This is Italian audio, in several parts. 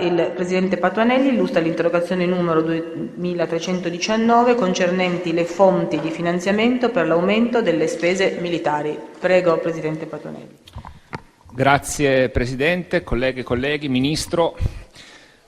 Il Presidente Patuanelli illustra l'interrogazione numero 2319 concernenti le fonti di finanziamento per l'aumento delle spese militari. Prego, Presidente Patuanelli. Grazie Presidente, colleghe e colleghi, Ministro.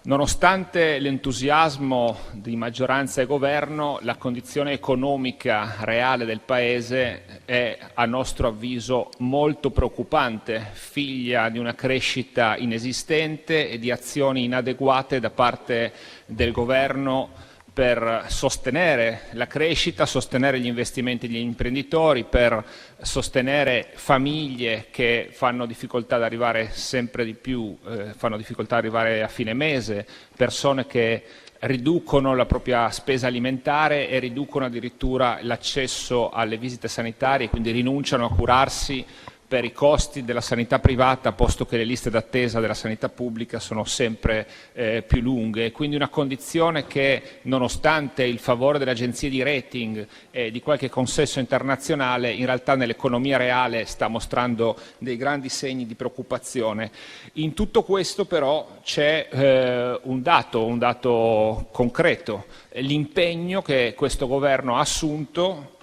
Nonostante l'entusiasmo di maggioranza e governo, la condizione economica reale del Paese è, a nostro avviso, molto preoccupante, figlia di una crescita inesistente e di azioni inadeguate da parte del governo per sostenere la crescita, sostenere gli investimenti degli imprenditori, per sostenere famiglie che fanno difficoltà ad arrivare sempre di più, fanno difficoltà ad arrivare a fine mese, persone che riducono la propria spesa alimentare e riducono addirittura l'accesso alle visite sanitarie, quindi rinunciano a curarsi per i costi della sanità privata, posto che le liste d'attesa della sanità pubblica sono sempre più lunghe. Quindi una condizione che, nonostante il favore delle agenzie di rating e di qualche consesso internazionale, in realtà nell'economia reale sta mostrando dei grandi segni di preoccupazione. In tutto questo però c'è un dato concreto, l'impegno che questo governo ha assunto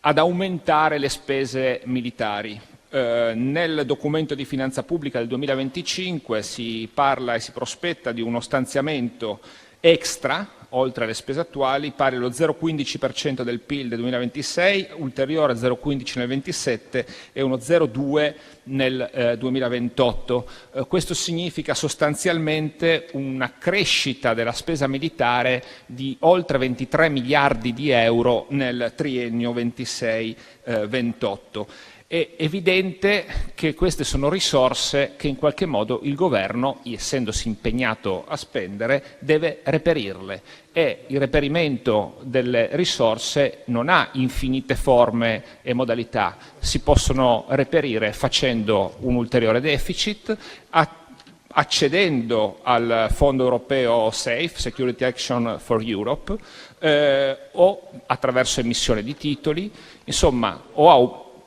ad aumentare le spese militari. Nel documento di finanza pubblica del 2025 si parla e si prospetta di uno stanziamento extra, oltre alle spese attuali, pari allo 0,15% del PIL del 2026, ulteriore 0,15 nel 2027 e uno 0,2 nel 2028. Questo significa sostanzialmente una crescita della spesa militare di oltre 23 miliardi di euro nel triennio 26-28. È evidente che queste sono risorse che in qualche modo il governo, essendosi impegnato a spendere, deve reperirle, e il reperimento delle risorse non ha infinite forme e modalità. Si possono reperire facendo un ulteriore deficit, accedendo al fondo europeo SAFE, Security Action for Europe, o attraverso emissione di titoli, insomma,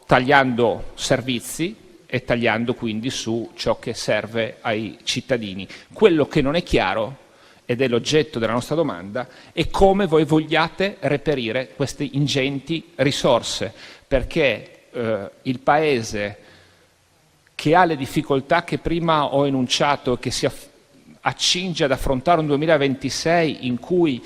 tagliando servizi e tagliando quindi su ciò che serve ai cittadini. Quello che non è chiaro, ed è l'oggetto della nostra domanda, è come voi vogliate reperire queste ingenti risorse, perché il Paese, che ha le difficoltà che prima ho enunciato e che si accinge ad affrontare un 2026 in cui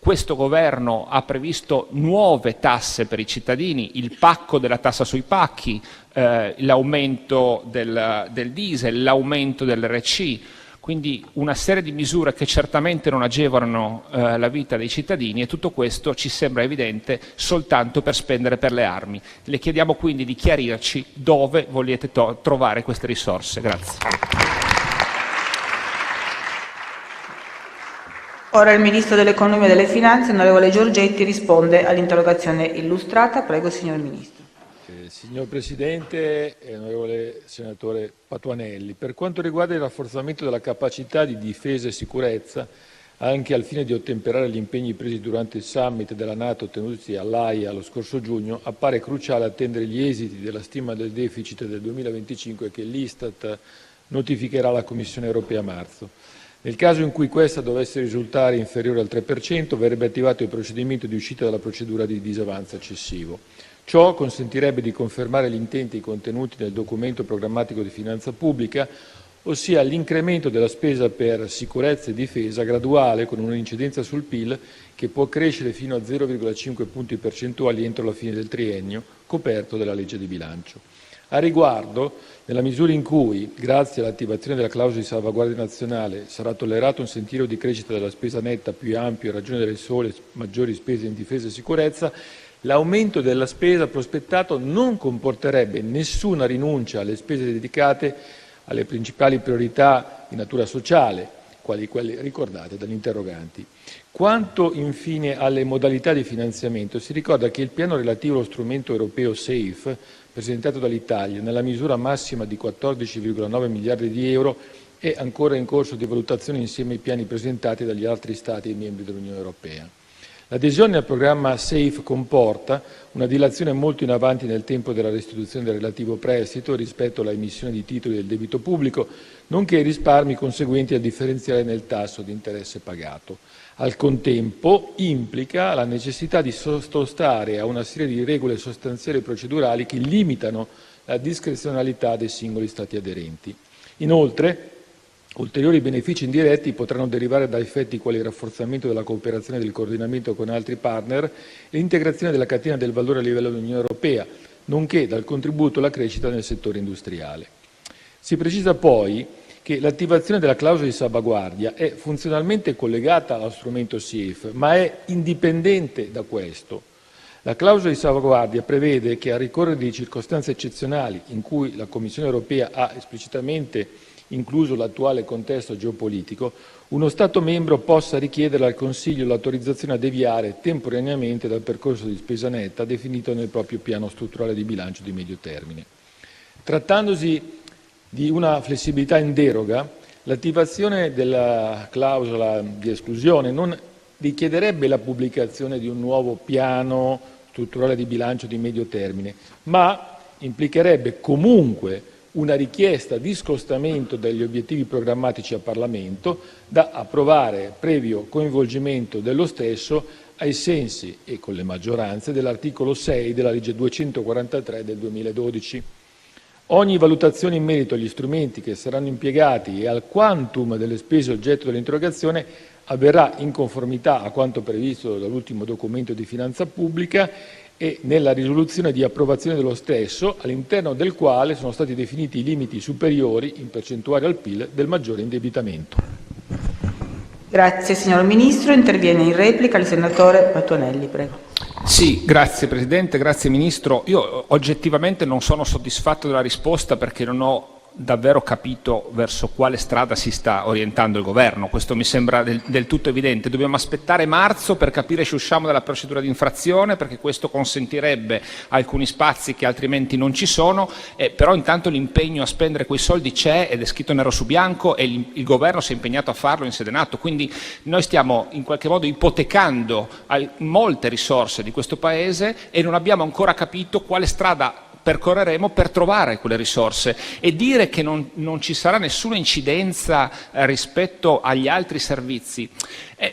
questo governo ha previsto nuove tasse per i cittadini, il pacco della tassa sui pacchi, l'aumento del diesel, l'aumento dell'RC, quindi una serie di misure che certamente non agevolano la vita dei cittadini, e tutto questo ci sembra evidente soltanto per spendere per le armi. Le chiediamo quindi di chiarirci dove volete trovare queste risorse. Grazie. Ora il Ministro dell'Economia e delle Finanze, onorevole Giorgetti, risponde all'interrogazione illustrata. Prego, signor Ministro. Signor Presidente, onorevole senatore Patuanelli, per quanto riguarda il rafforzamento della capacità di difesa e sicurezza, anche al fine di ottemperare agli impegni presi durante il summit della NATO tenutosi all'Aia lo scorso giugno, appare cruciale attendere gli esiti della stima del deficit del 2025 che l'Istat notificherà alla Commissione europea a marzo. Nel caso in cui questa dovesse risultare inferiore al 3%, verrebbe attivato il procedimento di uscita dalla procedura di disavanzo eccessivo. Ciò consentirebbe di confermare gli intenti contenuti nel documento programmatico di finanza pubblica, ossia l'incremento della spesa per sicurezza e difesa graduale, con un'incidenza sul PIL che può crescere fino a 0,5 punti percentuali entro la fine del triennio, coperto dalla legge di bilancio. A riguardo, nella misura in cui, grazie all'attivazione della clausola di salvaguardia nazionale, sarà tollerato un sentiero di crescita della spesa netta più ampio in ragione delle sole maggiori spese in difesa e sicurezza, l'aumento della spesa prospettato non comporterebbe nessuna rinuncia alle spese dedicate alle principali priorità di natura sociale, quali quelle ricordate dagli interroganti. Quanto infine alle modalità di finanziamento, si ricorda che il piano relativo allo strumento europeo SAFE, presentato dall'Italia nella misura massima di 14,9 miliardi di euro, è ancora in corso di valutazione insieme ai piani presentati dagli altri Stati membri dell'Unione europea. L'adesione al programma SAFE comporta una dilazione molto in avanti nel tempo della restituzione del relativo prestito rispetto alla emissione di titoli del debito pubblico, nonché i risparmi conseguenti al differenziale nel tasso di interesse pagato. Al contempo implica la necessità di sottostare a una serie di regole sostanziali e procedurali che limitano la discrezionalità dei singoli Stati aderenti. Inoltre, ulteriori benefici indiretti potranno derivare da effetti quali il rafforzamento della cooperazione e del coordinamento con altri partner e l'integrazione della catena del valore a livello dell'Unione Europea, nonché dal contributo alla crescita nel settore industriale. Si precisa poi che l'attivazione della clausola di salvaguardia è funzionalmente collegata allo strumento SAFE, ma è indipendente da questo. La clausola di salvaguardia prevede che, a ricorrere di circostanze eccezionali in cui la Commissione europea ha esplicitamente incluso l'attuale contesto geopolitico, uno Stato membro possa richiedere al Consiglio l'autorizzazione a deviare temporaneamente dal percorso di spesa netta definito nel proprio piano strutturale di bilancio di medio termine. Trattandosi di una flessibilità in deroga, l'attivazione della clausola di esclusione non richiederebbe la pubblicazione di un nuovo piano strutturale di bilancio di medio termine, ma implicherebbe comunque una richiesta di scostamento dagli obiettivi programmatici al Parlamento da approvare previo coinvolgimento dello stesso ai sensi e con le maggioranze dell'articolo 6 della legge 243 del 2012. Ogni valutazione in merito agli strumenti che saranno impiegati e al quantum delle spese oggetto dell'interrogazione avverrà in conformità a quanto previsto dall'ultimo documento di finanza pubblica e nella risoluzione di approvazione dello stesso, all'interno del quale sono stati definiti i limiti superiori in percentuale al PIL del maggiore indebitamento. Grazie signor Ministro. Interviene in replica il senatore Patuanelli, prego. Sì, grazie Presidente, grazie Ministro. Io oggettivamente non sono soddisfatto della risposta perché non ho davvero capito verso quale strada si sta orientando il Governo. Questo mi sembra del tutto evidente. Dobbiamo aspettare marzo per capire se usciamo dalla procedura di infrazione, perché questo consentirebbe alcuni spazi che altrimenti non ci sono, però intanto l'impegno a spendere quei soldi c'è ed è scritto nero su bianco e il Governo si è impegnato a farlo in sede NATO. Quindi noi stiamo in qualche modo ipotecando molte risorse di questo Paese e non abbiamo ancora capito quale strada percorreremo per trovare quelle risorse, e dire che non ci sarà nessuna incidenza rispetto agli altri servizi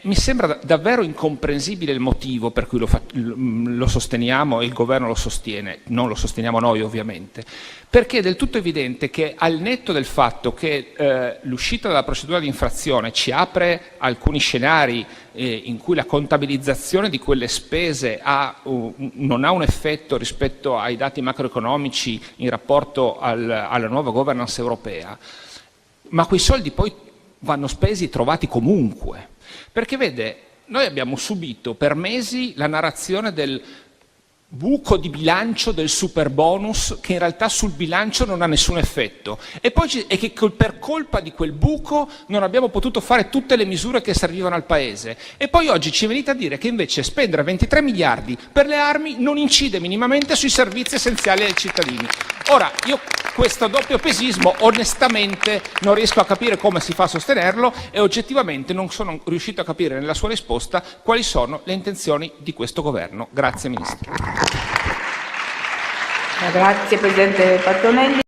mi sembra davvero incomprensibile il motivo per cui lo sosteniamo e il Governo lo sostiene. Non lo sosteniamo noi ovviamente, perché è del tutto evidente che, al netto del fatto che l'uscita dalla procedura di infrazione ci apre alcuni scenari in cui la contabilizzazione di quelle spese non ha un effetto rispetto ai dati macroeconomici in rapporto alla nuova governance europea, ma quei soldi poi vanno spesi e trovati comunque. Perché vede, noi abbiamo subito per mesi la narrazione del buco di bilancio del superbonus che in realtà sul bilancio non ha nessun effetto e che per colpa di quel buco non abbiamo potuto fare tutte le misure che servivano al Paese, e poi oggi ci venite a dire che invece spendere 23 miliardi per le armi non incide minimamente sui servizi essenziali ai cittadini. Ora, io questo doppio pesismo onestamente non riesco a capire come si fa a sostenerlo, e oggettivamente non sono riuscito a capire nella sua risposta quali sono le intenzioni di questo Governo. Grazie Ministro. Grazie Presidente Patuanelli.